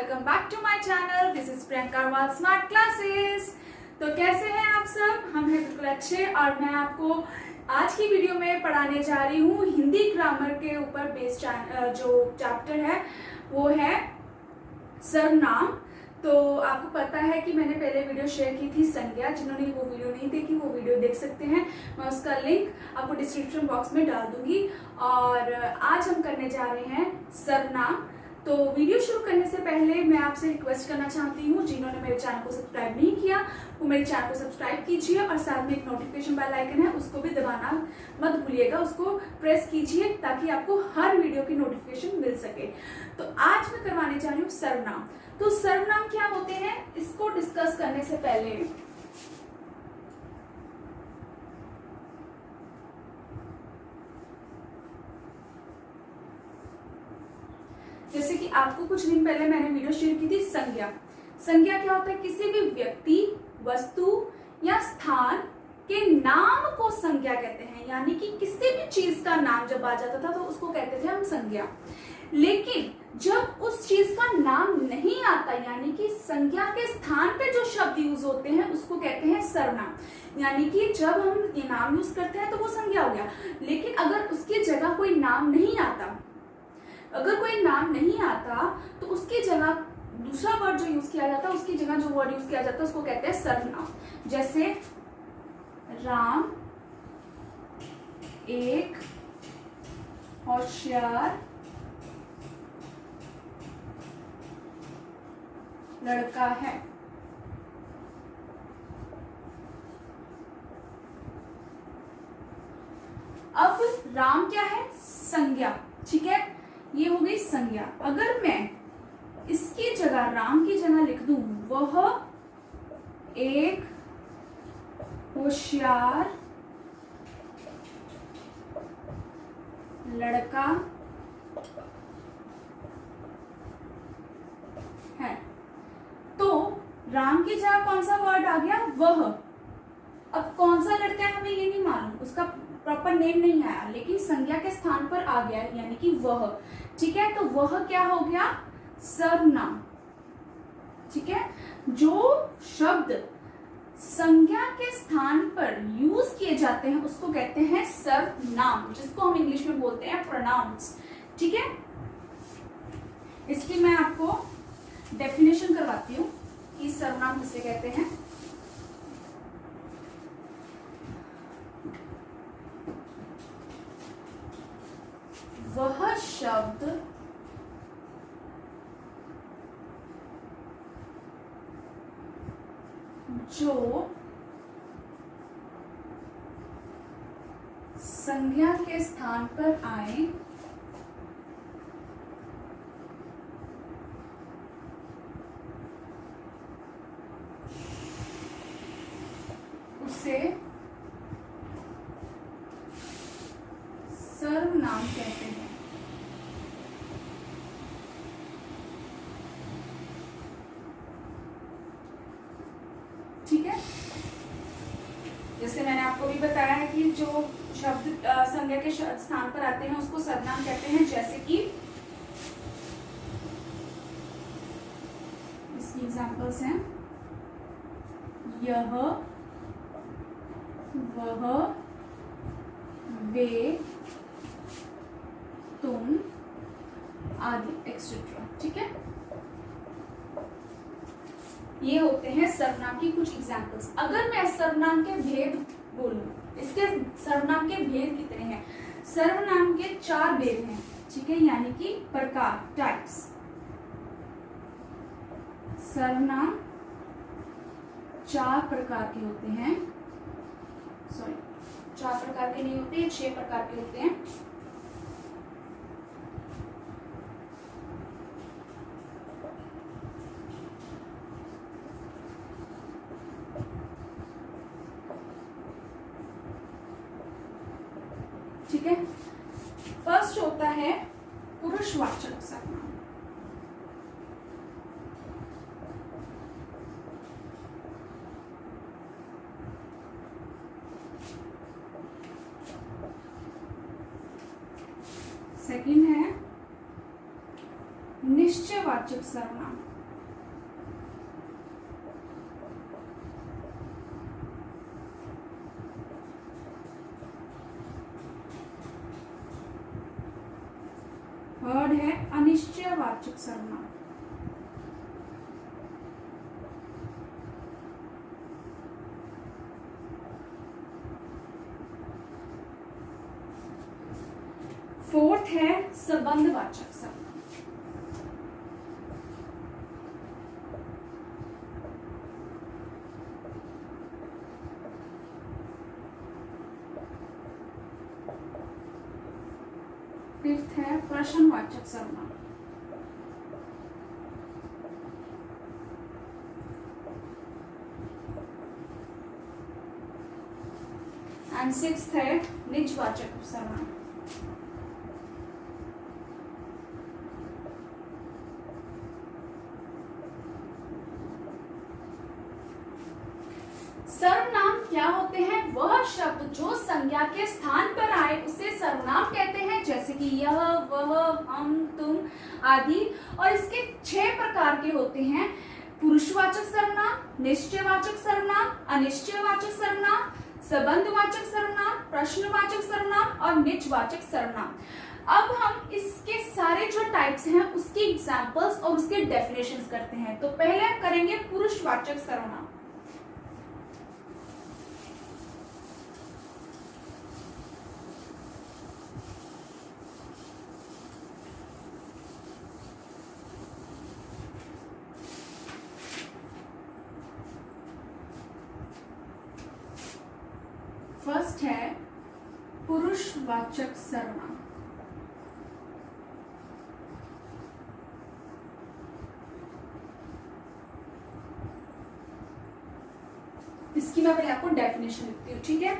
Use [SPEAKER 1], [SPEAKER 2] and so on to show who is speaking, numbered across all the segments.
[SPEAKER 1] Welcome back to my channel. This is Priyanka smart classes. तो कैसे हैं आप सब? हम हैं बिल्कुल अच्छे और मैं आपको आज की वीडियो में पढ़ाने जा रही हूँ हिंदी ग्रामर के ऊपर बेस्ड जो चैप्टर है वो है सर्वनाम। तो आपको पता है कि मैंने पहले वीडियो शेयर की थी संज्ञा। जिन्होंने वो वीडियो नहीं देखी वो वीडियो देख सकते हैं। मैं उसका लिंक आपको डिस्क्रिप्शन बॉक्स में डाल दूंगी। और आज हम करने जा रहे हैं सर्वनाम। तो वीडियो शुरू करने से पहले मैं आपसे रिक्वेस्ट करना चाहती हूँ, जिन्होंने मेरे चैनल को सब्सक्राइब नहीं किया वो मेरे चैनल को सब्सक्राइब कीजिए और साथ में एक नोटिफिकेशन बेल आइकन है उसको भी दबाना मत भूलिएगा, उसको प्रेस कीजिए ताकि आपको हर वीडियो की नोटिफिकेशन मिल सके। तो आज मैं करवाने जा रही हूँ सर्वनाम। तो सर्वनाम क्या होते हैं इसको डिस्कस करने से पहले जैसे कि आपको कुछ दिन पहले मैंने वीडियो शेयर की थी संज्ञा। संज्ञा क्या होता है? किसी भी व्यक्ति, वस्तु या स्थान के नाम को संज्ञा कहते हैं। यानी कि किसी भी चीज का नाम जब आ जाता था तो उसको कहते थे हम संज्ञा। लेकिन जब उस चीज का नाम नहीं आता, यानी कि संज्ञा के स्थान पे जो शब्द यूज होते हैं उसको कहते हैं सर्वनाम। यानी कि जब हम ये नाम यूज करते हैं तो वो संज्ञा हो गया। लेकिन अगर उसकी जगह कोई नाम नहीं आता, तो उसकी जगह दूसरा वर्ड जो यूज किया जाता है, उसकी जगह जो वर्ड यूज किया जाता है उसको कहते हैं सर्वनाम। जैसे राम एक होशियार लड़का है। अब राम क्या है? संज्ञा। ठीक है, ये हो गई संज्ञा। अगर मैं इसकी जगह, राम की जगह लिख दूं वह एक होशियार लड़का है, तो राम की जगह कौन सा वर्ड आ गया? वह। अब कौन सा लड़का है हमें ये नहीं मालूम, उसका प्रॉपर नेम नहीं आया, लेकिन संज्ञा के स्थान पर आ गया यानी कि वह। ठीक है, तो वह क्या हो गया? सर्वनाम। ठीक है, जो शब्द संज्ञा के स्थान पर यूज किए जाते हैं उसको कहते हैं सर्वनाम, जिसको हम इंग्लिश में बोलते हैं प्रोनाउंस। ठीक है, इसकी मैं आपको डेफिनेशन करवाती हूँ कि सर्वनाम किसे कहते हैं। वह शब्द जो संज्ञा के स्थान पर आए उसे सर्वनाम कहते हैं। ठीक है, जैसे मैंने आपको भी बताया है कि जो शब्द संज्ञा के स्थान पर आते हैं उसको सर्वनाम कहते हैं। जैसे कि इसकी एग्जांपल्स हैं यह, वह, वे, तुम आदि एक्सेट्रा। ठीक है, ये होते हैं सर्वनाम की कुछ एग्जांपल्स। अगर मैं सर्वनाम के भेद बोलूं, इसके सर्वनाम के भेद कितने हैं? सर्वनाम के 4 भेद हैं। ठीक है, यानी कि प्रकार, टाइप्स। सर्वनाम 4 प्रकार के होते हैं। सॉरी, 4 प्रकार के नहीं होते, 6 प्रकार के होते हैं। ठीक है, फर्स्ट होता है पुरुषवाचक सर्वनाम। सेकंड है निश्चयवाचक सर्वनाम। थर्ड है अनिश्चयवाचक सर्वनाम। फोर्थ है संबंधवाचक सर्वनाम। फिफ्थ है प्रश्नवाचक सर्वनाम। एंड सिक्स्थ है निजवाचक सर्वनाम। सर्वनाम क्या होते हैं? वह शब्द जो संज्ञा के स्थान पर आए उसे सर्वनाम कहते हैं, जैसे कि यह, वह, हम, तुम आदि। और इसके 6 प्रकार के होते हैं: पुरुषवाचक सर्वनाम, निश्चयवाचक सर्वनाम, अनिश्चयवाचक सर्वनाम, संबंधवाचक सर्वनाम, प्रश्नवाचक सर्वनाम और निजवाचक सर्वनाम। अब हम इसके सारे जो टाइप्स हैं उसकी एग्जांपल्स और उसके डेफिनेशंस करते हैं। तो पहले हम करेंगे पुरुषवाचक सर्वनाम। फर्स्ट है पुरुषवाचक सर्वनाम। इसकी मैं पहले आपको डेफिनेशन लिखती हूँ, ठीक है?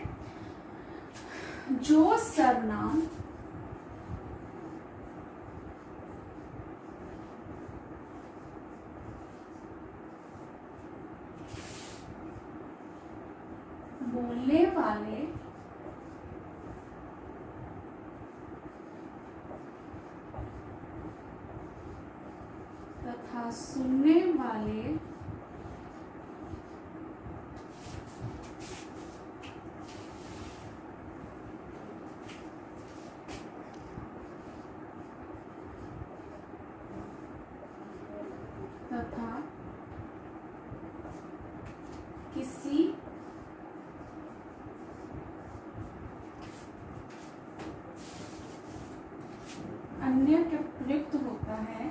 [SPEAKER 1] जो सर्वनाम बोलने वाले तथा सुनने वाले तथा किसी अन्य के प्रयुक्त होता है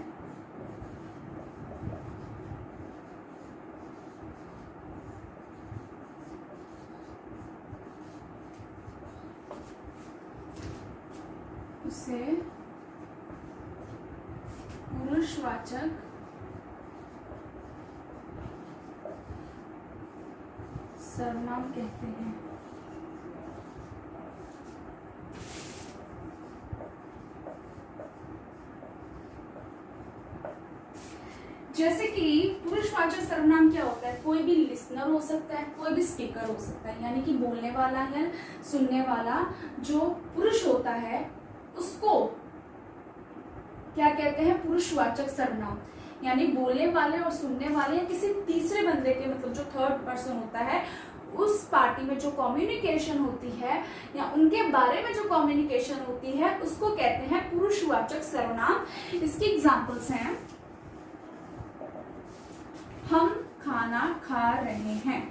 [SPEAKER 1] उसे पुरुषवाचक सर्वनाम कहते हैं। जैसे कि पुरुषवाचक सर्वनाम क्या होता है? कोई भी लिसनर हो सकता है, कोई भी स्पीकर हो सकता है, यानी कि बोलने वाला या सुनने वाला जो पुरुष होता है उसको क्या कहते हैं? पुरुषवाचक सर्वनाम। यानी बोलने वाले और सुनने वाले या किसी तीसरे बंदे के, मतलब जो थर्ड पर्सन होता है, उस पार्टी में जो कम्युनिकेशन होती है या उनके बारे में जो कम्युनिकेशन होती है उसको कहते हैं पुरुषवाचक सर्वनाम। इसकी एग्जांपल्स हैं: हम खाना खा रहे हैं।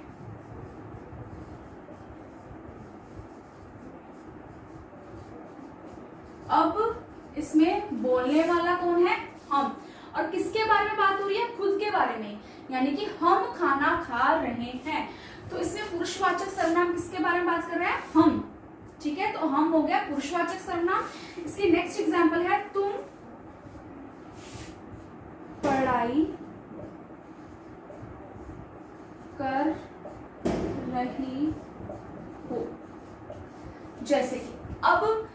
[SPEAKER 1] अब इसमें बोलने वाला कौन है? हम। और किसके बारे में बात हो रही है? खुद के बारे में, यानी कि हम खाना खा रहे हैं। तो इसमें पुरुषवाचक सर्वनाम किसके बारे में बात कर रहे हैं? हम। ठीक है, तो हम हो गया पुरुषवाचक सर्वनाम। इसकी नेक्स्ट एग्जांपल है तुम पढ़ाई कर रही हो। जैसे कि अब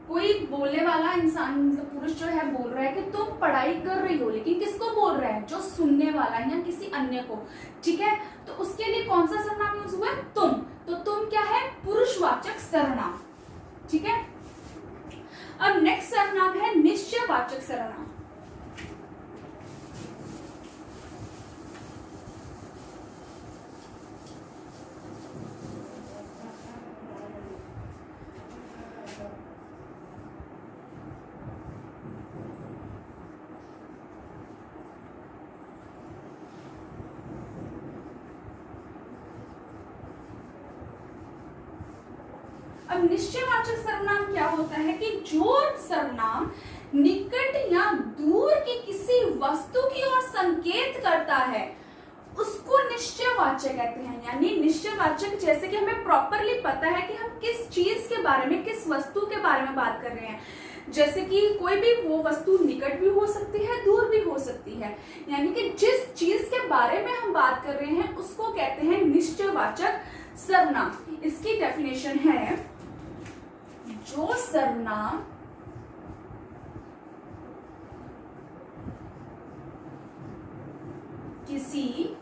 [SPEAKER 1] कोई बोलने वाला इंसान, मतलब पुरुष जो है, बोल रहा है कि तुम पढ़ाई कर रही हो, लेकिन किसको बोल रहा है? जो सुनने वाला है या किसी अन्य को। ठीक है, तो उसके लिए कौन सा सर्वनाम यूज हुआ है? तुम। तो तुम क्या है? पुरुषवाचक सर्वनाम। ठीक है, अब नेक्स्ट सर्वनाम है निश्चयवाचक सर्वनाम। अब निश्चयवाचक सर्वनाम क्या होता है कि जो सर्वनाम निकट या दूर की किसी वस्तु की ओर संकेत करता है उसको निश्चयवाचक कहते हैं। यानी निश्चयवाचक जैसे कि हमें प्रॉपरली पता है कि हम किस चीज के बारे में, किस वस्तु के बारे में बात कर रहे हैं। जैसे कि कोई भी वो वस्तु निकट भी हो सकती है, दूर भी हो सकती है, यानी कि जिस चीज के बारे में हम बात कर रहे हैं उसको कहते हैं निश्चयवाचक सर्वनाम। इसकी डेफिनेशन है, जो सर्वनाम किसी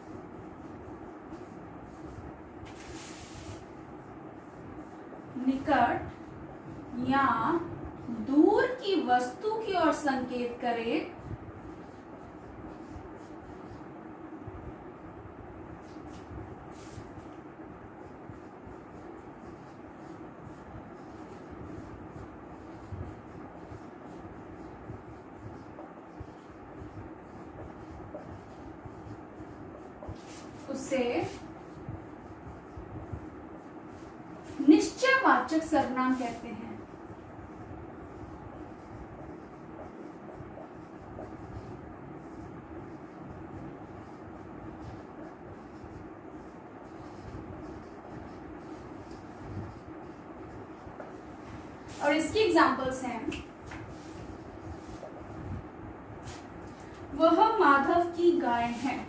[SPEAKER 1] निकट या दूर की वस्तु की ओर संकेत करे उसे निश्चयवाचक सर्वनाम कहते हैं। और इसकी एग्जांपल्स हैं, वह माधव की गाय है।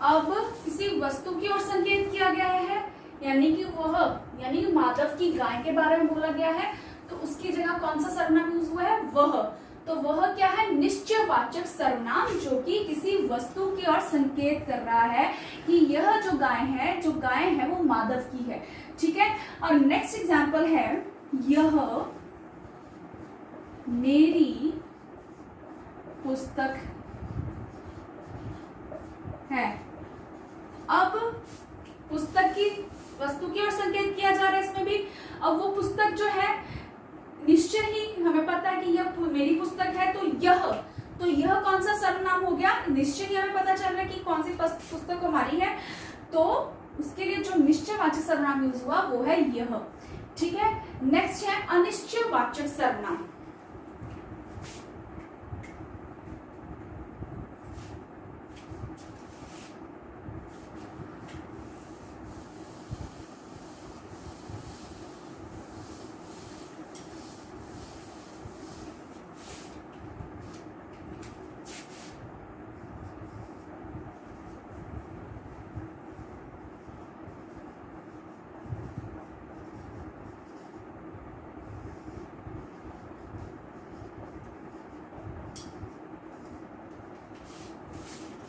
[SPEAKER 1] अब किसी वस्तु की ओर संकेत किया गया है, यानी कि यानी कि माधव की गाय के बारे में बोला गया है, तो उसकी जगह कौन सा सर्वनाम यूज हुआ है? वह। तो वह क्या है? निश्चयवाचक सर्वनाम, जो कि किसी वस्तु की ओर संकेत कर रहा है कि यह जो गाय है वो माधव की है। ठीक है। और नेक्स्ट एग्जाम्पल है, यह मेरी पुस्तक है। अब पुस्तक की वस्तु की ओर संकेत किया जा रहा है इसमें भी। अब वो पुस्तक जो है, निश्चय ही हमें पता है कि यह मेरी पुस्तक है, तो यह कौन सा सर्वनाम हो गया? निश्चय ही हमें पता चल रहा है कि कौन सी पुस्तक हमारी है, तो उसके लिए जो निश्चयवाचक सर्वनाम यूज हुआ वो है यह। ठीक है। नेक्स्ट है अनिश्चयवाचक सर्वनाम।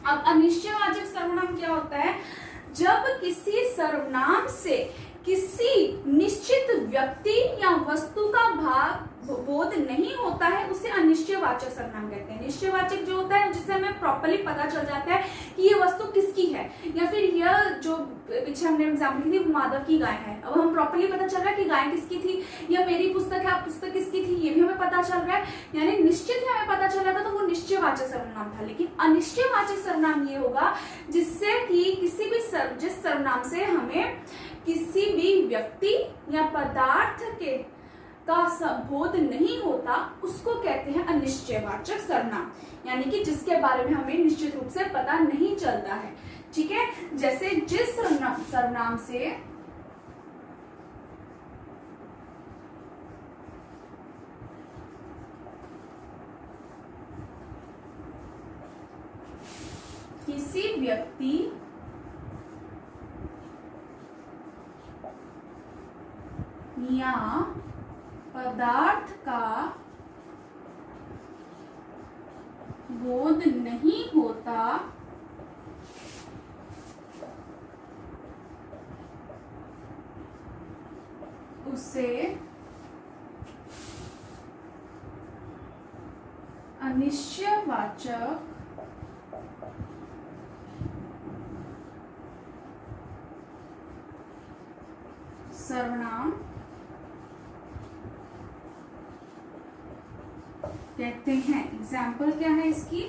[SPEAKER 1] अब अनिश्चयवाचक सर्वनाम क्या होता है? जब किसी सर्वनाम से किसी निश्चित व्यक्ति या वस्तु का भाव बोध नहीं होता है, उसे अनिश्चयवाचक सर्वनाम कहते हैं। निश्चयवाचक जो होता है जिससे हमें प्रॉपर्ली पता चल जाता है कि ये वस्तु किसकी है, या फिर यह जो पीछे हमने एग्जाम्पल दी थी माधव की गाय है, अब हम प्रॉपर्ली पता चल रहा है कि गाय किसकी थी, या मेरी पुस्तक है, पुस्तक किसकी थी, ये भी हमें पता चल रहा है। यानी निश्चित ही हमें पता चल रहा था, तो वो निश्चयवाचक सर्वनाम था। लेकिन अनिश्चयवाचक सर्वनाम ये होगा जिससे कि किसी भी जिस सर्वनाम से हमें किसी भी व्यक्ति या पदार्थ के का बोध नहीं होता, उसको कहते हैं अनिश्चयवाचक सर्वनाम। यानी कि जिसके बारे में हमें निश्चित रूप से पता नहीं चलता है। ठीक है। जैसे जिस सर्वनाम से किसी व्यक्ति या पदार्थ का बोध नहीं होता, उसे अनिश्चयवाचक सर्वनाम देखते हैं एग्जाम्पल क्या है इसकी।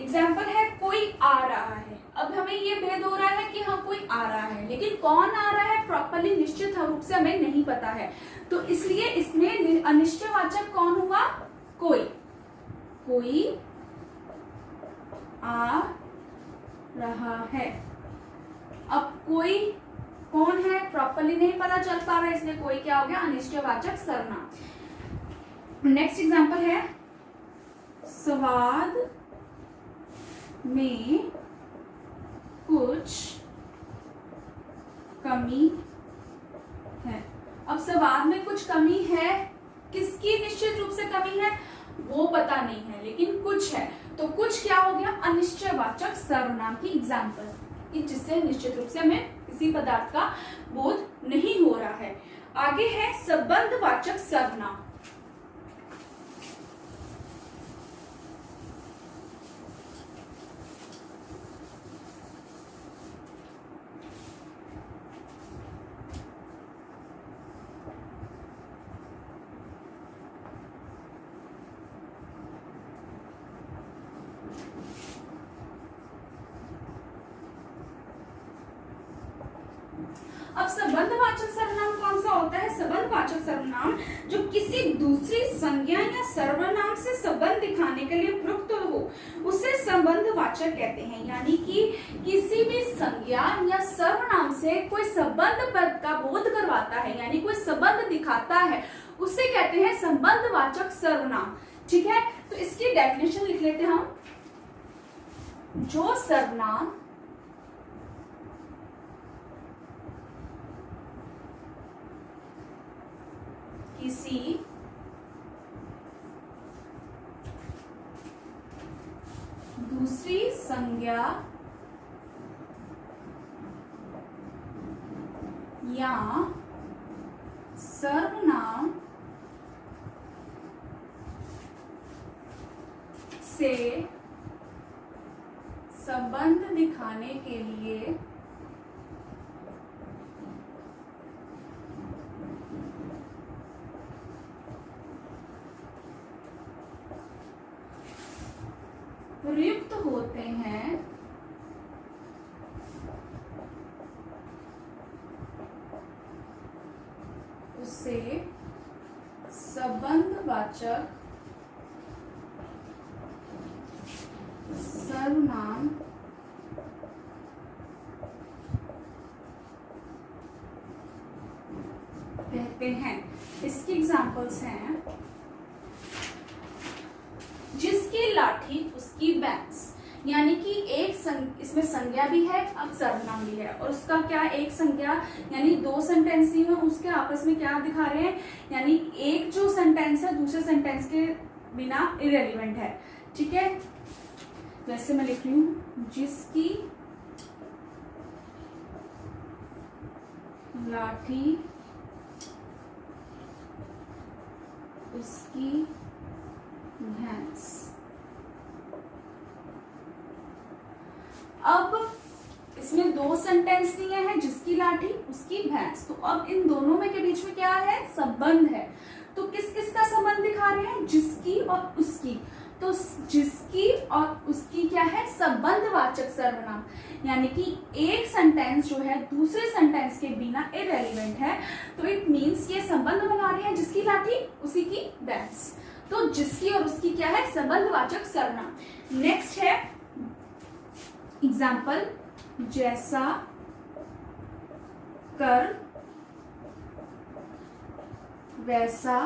[SPEAKER 1] एग्जाम्पल है कोई आ रहा है। अब हमें ये भेद हो रहा है कि हाँ कोई आ रहा है, लेकिन कौन आ रहा है प्रॉपरली निश्चित रूप से हमें नहीं पता है, तो इसलिए इसमें अनिश्चयवाचक कौन होगा, कोई। कोई आ रहा है। अब कोई कौन है प्रॉपरली नहीं पता चल पा रहा है, इसलिए कोई क्या हो गया, अनिश्चयवाचक सर्वनाम। नेक्स्ट एग्जांपल है स्वाद में कुछ कमी है। अब स्वाद में कुछ कमी है, किसकी निश्चित रूप से कमी है वो पता नहीं है, लेकिन कुछ है, तो कुछ क्या हो गया, अनिश्चयवाचक सर्वनाम की एग्जांपल, कि जिससे निश्चित रूप से हमें किसी पदार्थ का बोध नहीं हो रहा है। आगे है संबंधवाचक सर्वनाम। अब संबंधवाचक सर्वनाम कौन सा होता है, संबंधवाचक सर्वनाम जो किसी दूसरी संज्ञा या सर्वनाम से संबंध दिखाने के लिए प्रयुक्त हो, उसे संबंधवाचक कहते हैं। यानी कि किसी भी संज्ञा या सर्वनाम से कोई संबंध पद का बोध करवाता है, यानी कोई संबंध दिखाता है, उसे कहते हैं संबंधवाचक सर्वनाम। ठीक है, तो इसकी डेफिनेशन लिख लेते हैं हम। जो सर्वनाम किसी दूसरी संज्ञा या सर्वनाम से संबंध दिखाने के लिए प्रयुक्त होते हैं, उसे संबंधवाचक सर्वनाम कहते हैं। इसकी एग्जांपल्स हैं जिसकी लाठी उसकी बैंस, यानी कि इसमें संज्ञा भी है, अब सर्वनाम भी है, और उसका क्या, एक संज्ञा यानी दो सेंटेंस ही है, उसके आपस में क्या दिखा रहे हैं, यानी एक जो सेंटेंस है दूसरे सेंटेंस के बिना इरेलीवेंट है। ठीक है, वैसे मैं लिख रही हूं, जिसकी लाठी उसकी भैंस। अब इसमें दो सेंटेंस दिए हैं, जिसकी लाठी उसकी भैंस, तो अब इन दोनों में के बीच में क्या है, संबंध है। तो किस किस का संबंध दिखा रहे हैं, जिसकी और उसकी, तो जिसकी और उसकी क्या है, संबंधवाचक सर्वनाम, यानी कि एक सेंटेंस जो है दूसरे सेंटेंस के बिना इरेलीवेंट है, तो इट मींस ये संबंध बना रहे हैं, जिसकी लाठी उसी की भैंस, तो जिसकी और उसकी क्या है, संबंधवाचक सर्वनाम। नेक्स्ट है एग्जाम्पल, जैसा कर वैसा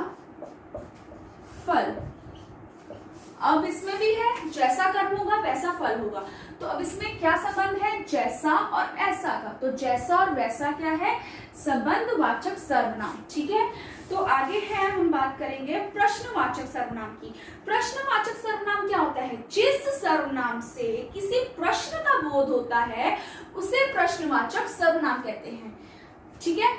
[SPEAKER 1] फल। अब इसमें भी है जैसा कर्म होगा वैसा फल होगा, तो अब इसमें क्या संबंध है, जैसा और ऐसा का, तो जैसा और वैसा क्या है, संबंधवाचक सर्वनाम। ठीक है, तो आगे है हम बात करेंगे प्रश्नवाचक सर्वनाम की। प्रश्नवाचक सर्वनाम क्या होता है, जिस सर्वनाम से किसी प्रश्न का बोध होता है उसे प्रश्नवाचक सर्वनाम कहते हैं। ठीक है,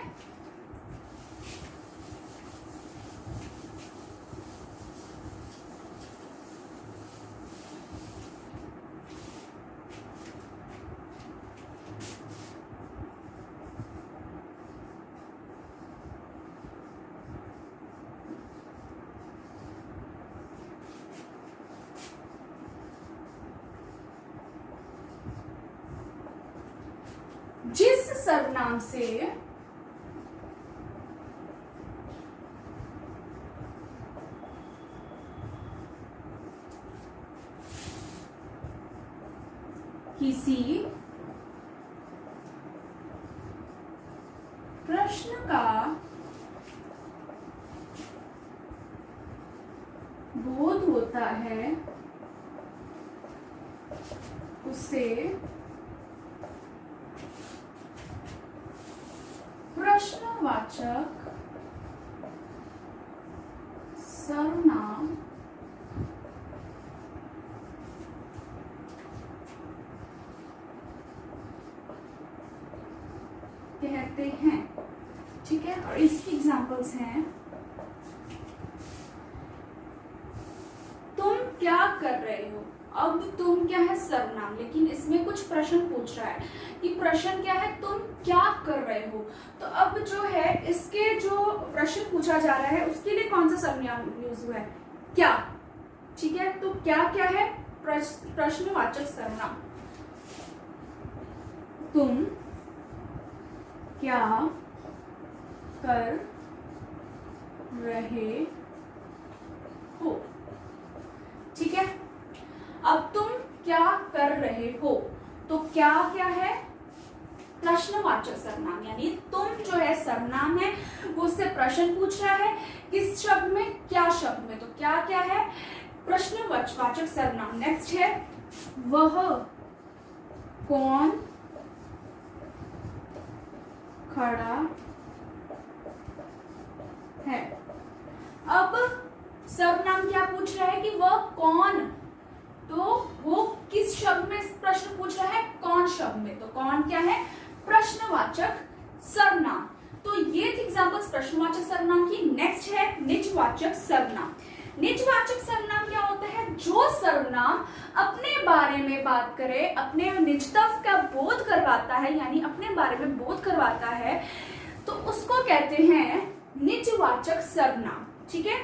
[SPEAKER 1] जिस सर्वनाम से किसी प्रश्न का बोध होता है उसे प्रश्नवाचक सर्वनाम कहते हैं। ठीक है, और इसकी एग्जांपल्स हैं, तुम क्या कर रहे हो। अब तुम क्या है सर्वनाम, लेकिन इसमें कुछ प्रश्न पूछ रहा है कि प्रश्न क्या है, तुम क्या कर रहे हो। तो अब जो है इसके जो प्रश्न पूछा जा रहा है उसके लिए कौन सा सर्वनाम यूज हुआ है, क्या। ठीक है, तो क्या क्या है, प्रश्नवाचक सर्वनाम। तुम क्या कर रहे हो। ठीक है, अब तुम क्या कर रहे हो, तो क्या क्या है, प्रश्नवाचक सर्वनाम, यानी तुम जो है सर्वनाम है वो उससे प्रश्न पूछ रहा है किस शब्द में, क्या शब्द में, तो क्या क्या है, प्रश्नवाचक सर्वनाम। नेक्स्ट है वह कौन खड़ा है। अब सर्वनाम क्या पूछ रहा है कि वह कौन, तो वो किस शब्द में प्रश्न पूछ रहा है, कौन शब्द में, तो कौन क्या है, प्रश्नवाचक सर्वनाम। तो ये थी एग्जांपल्स प्रश्नवाचक सर्वनाम की। नेक्स्ट है निजवाचक सर्वनाम। निजवाचक सर्वनाम क्या होता है, जो सर्वनाम अपने बारे में बात करे, अपने निजत्व का बोध करवाता है, यानी अपने बारे में बोध करवाता है, तो उसको कहते हैं निजवाचक सर्वनाम। ठीक है,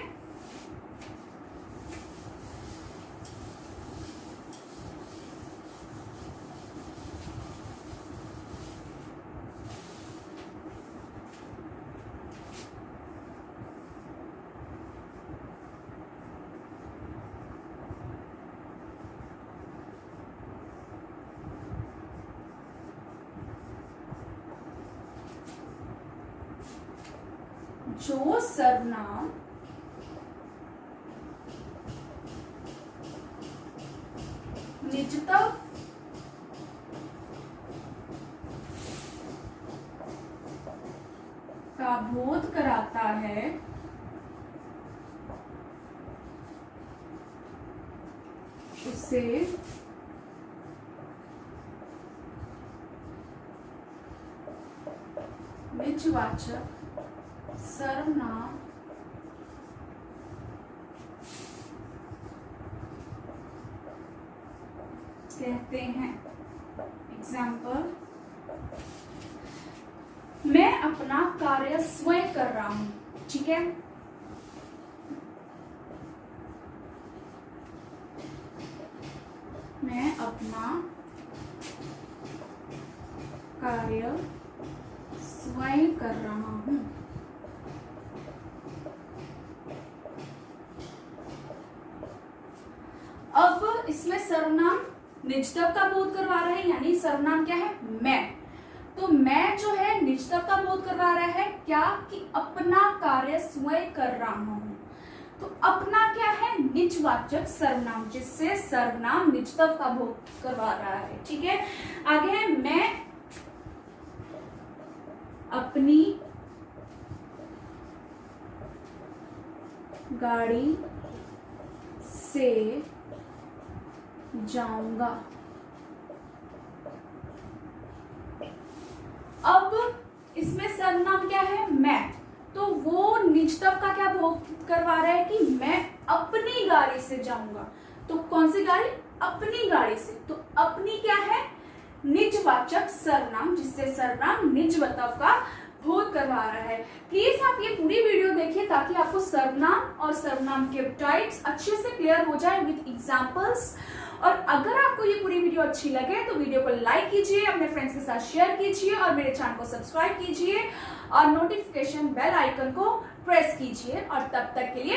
[SPEAKER 1] जो सर्वनाम निजत्व का बोध कराता है, उसे निजवाचक सर्वनाम कहते हैं। एग्जाम्पल, मैं अपना कार्य स्वयं कर रहा हूं। ठीक है, मैं अपना कार्य स्वयं कर रहा हूं। अब इसमें सर्वनाम निजत्व का बोध करवा रहा है, यानी सर्वनाम क्या है, मैं। तो मैं जो है निजत्व का बोध करवा रहा है, क्या कि अपना कार्य स्वयं कर रहा हूं। तो अपना क्या है, निजवाचक सर्वनाम, जिससे सर्वनाम निजत्व का बोध करवा रहा है। ठीक है, आगे है मैं अपनी गाड़ी से जाऊंगा। अब इसमें सर्वनाम क्या है, मैं, तो वो निजत्व का क्या बोध करवा रहा है कि मैं अपनी गाड़ी से जाऊंगा। तो कौन सी गाड़ी, अपनी गाड़ी से, तो अपनी क्या है, निजवाचक सर्वनाम, जिससे सर्वनाम निजत्व का बोध करवा रहा है। प्लीज आप ये पूरी वीडियो देखिए ताकि आपको सर्वनाम और सर्वनाम के टाइप्स अच्छे से क्लियर हो जाए विद एग्जांपल्स। और अगर आपको ये पूरी वीडियो वीडियो अच्छी लगे तो वीडियो को लाइक कीजिए, अपने फ्रेंड्स के साथ शेयर कीजिए और मेरे चैनल को सब्सक्राइब कीजिए और नोटिफिकेशन बेल आइकन को प्रेस कीजिए। और तब तक के लिए